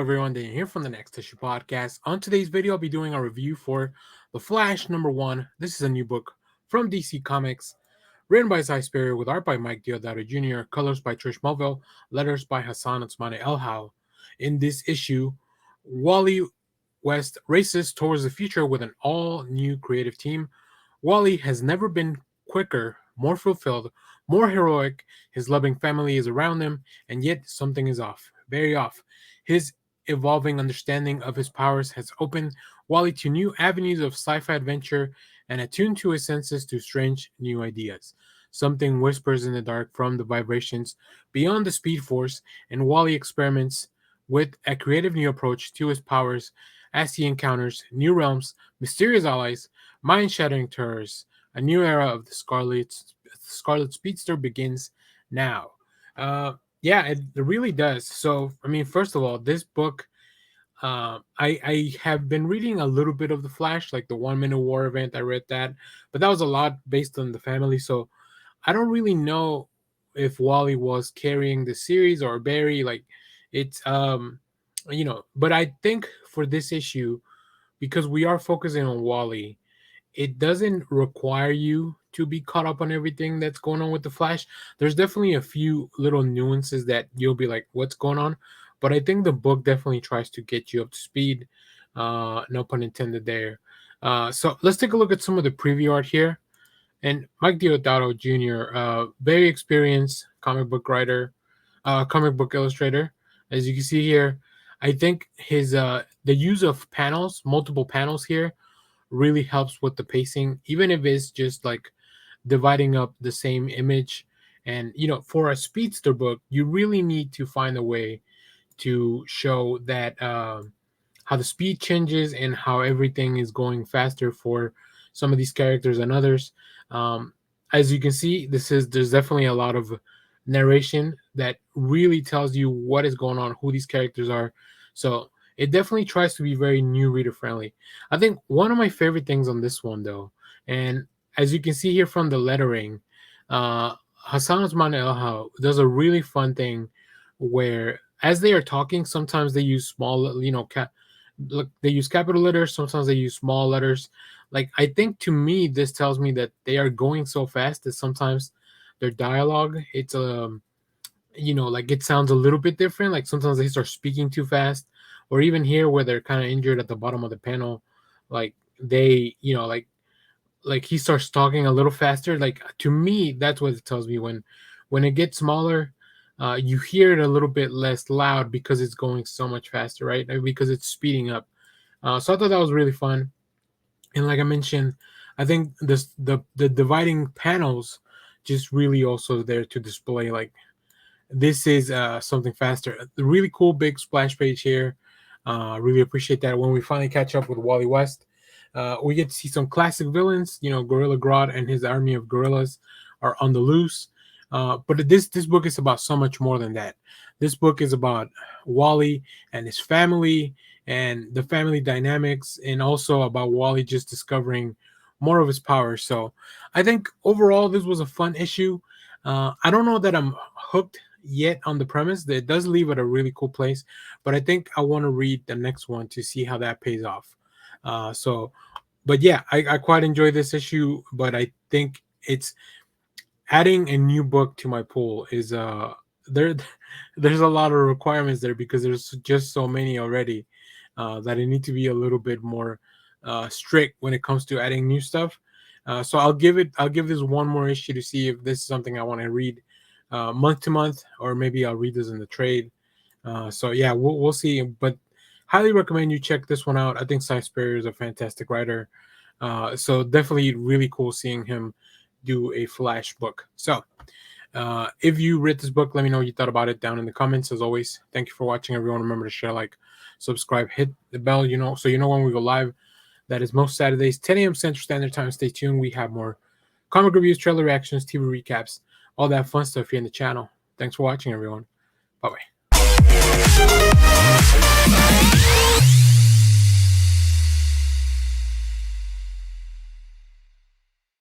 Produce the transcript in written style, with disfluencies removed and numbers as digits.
everyone, Daniel here from the Next Issue Podcast. On today's video, I'll be doing a review for The Flash #1. This is a new book from DC Comics, written by Spurrier with art by Mike Deodato Jr., colors by Trish Mulvihill, letters by Hassan Otsmane-Elhaou. In this issue, WALLY West races towards the future with an all-new creative team. WALLY has never been quicker, more fulfilled, more heroic. His loving family is around him, and yet something is off. Very off. His evolving understanding of his powers has opened WALLY to new avenues of sci-fi adventure and attuned to his senses to strange new ideas. Something whispers in the dark from the vibrations beyond the Speed Force, and WALLY experiments with a creative new approach to his powers as he encounters new realms, mysterious allies, mind-shattering terrors. A new era of the Scarlet Speedster begins now. Yeah, it really does. So, I mean, first of all, this book, I have been reading a little bit of The Flash, like the 1 Minute War event. I read that, but that was a lot based on the family. So I don't really know if WALLY was carrying the series or Barry. Like it's, but I think for this issue, because we are focusing on WALLY, it doesn't require you to be caught up on everything that's going on with the Flash. There's definitely a few little nuances that you'll be like, what's going on? But I think the book definitely tries to get you up to speed. No pun intended there. So let's take a look at some of the preview art here. And Mike Deodato Jr., very experienced comic book writer, comic book illustrator. As you can see here, I think his the use of panels, multiple panels here, really helps with the pacing, even if it's just like dividing up the same image. And for a speedster book, you really need to find a way to show that how the speed changes and how everything is going faster for some of these characters and others. As you can see, there's definitely a lot of narration that really tells you what is going on, who these characters are. So it definitely tries to be very new reader friendly. I think one of my favorite things on this one, though, and as you can see here from the lettering, Hassan Otsmane-Elhaou does a really fun thing where, as they are talking, sometimes they use small, they use capital letters, sometimes they use small letters. Like, I think to me, this tells me that they are going so fast that sometimes their dialogue, it's like it sounds a little bit different. Like sometimes they start speaking too fast, or even here where they're kind of injured at the bottom of the panel, like they, like he starts talking a little faster. Like to me, that's what it tells me when it gets smaller, you hear it a little bit less loud because it's going so much faster, right? Because it's speeding up. So I thought that was really fun. And like I mentioned, I think the dividing panels just really also there to display like this is something faster. The really cool big splash page here. Really appreciate that. When we finally catch up with WALLY West, we get to see some classic villains. Gorilla Grodd and his army of gorillas are on the loose. But this book is about so much more than that. This book is about WALLY and his family and the family dynamics, and also about WALLY just discovering more of his powers. So I think overall this was a fun issue. I don't know that I'm hooked yet on the premise. That it does leave at a really cool place, but I think I want to read the next one to see how that pays off. But yeah, I quite enjoy this issue, but I think it's adding a new book to my pool is there's a lot of requirements there because there's just so many already that I need to be a little bit more strict when it comes to adding new stuff. So I'll give this one more issue to see if this is something I want to read month to month, or maybe I'll read this in the trade. So yeah, we'll see. But highly recommend you check this one out. I think Cy Spurrier is a fantastic writer. So definitely really cool seeing him do a Flash book. So if you read this book, let me know what you thought about it down in the comments. As always, thank you for watching, everyone. Remember to share, like, subscribe, hit the bell, so you know when we go live. That is most Saturdays, 10 a.m. Central Standard Time. Stay tuned. We have more comic reviews, trailer reactions, TV recaps, all that fun stuff here in the channel. Thanks for watching, everyone. Bye-bye.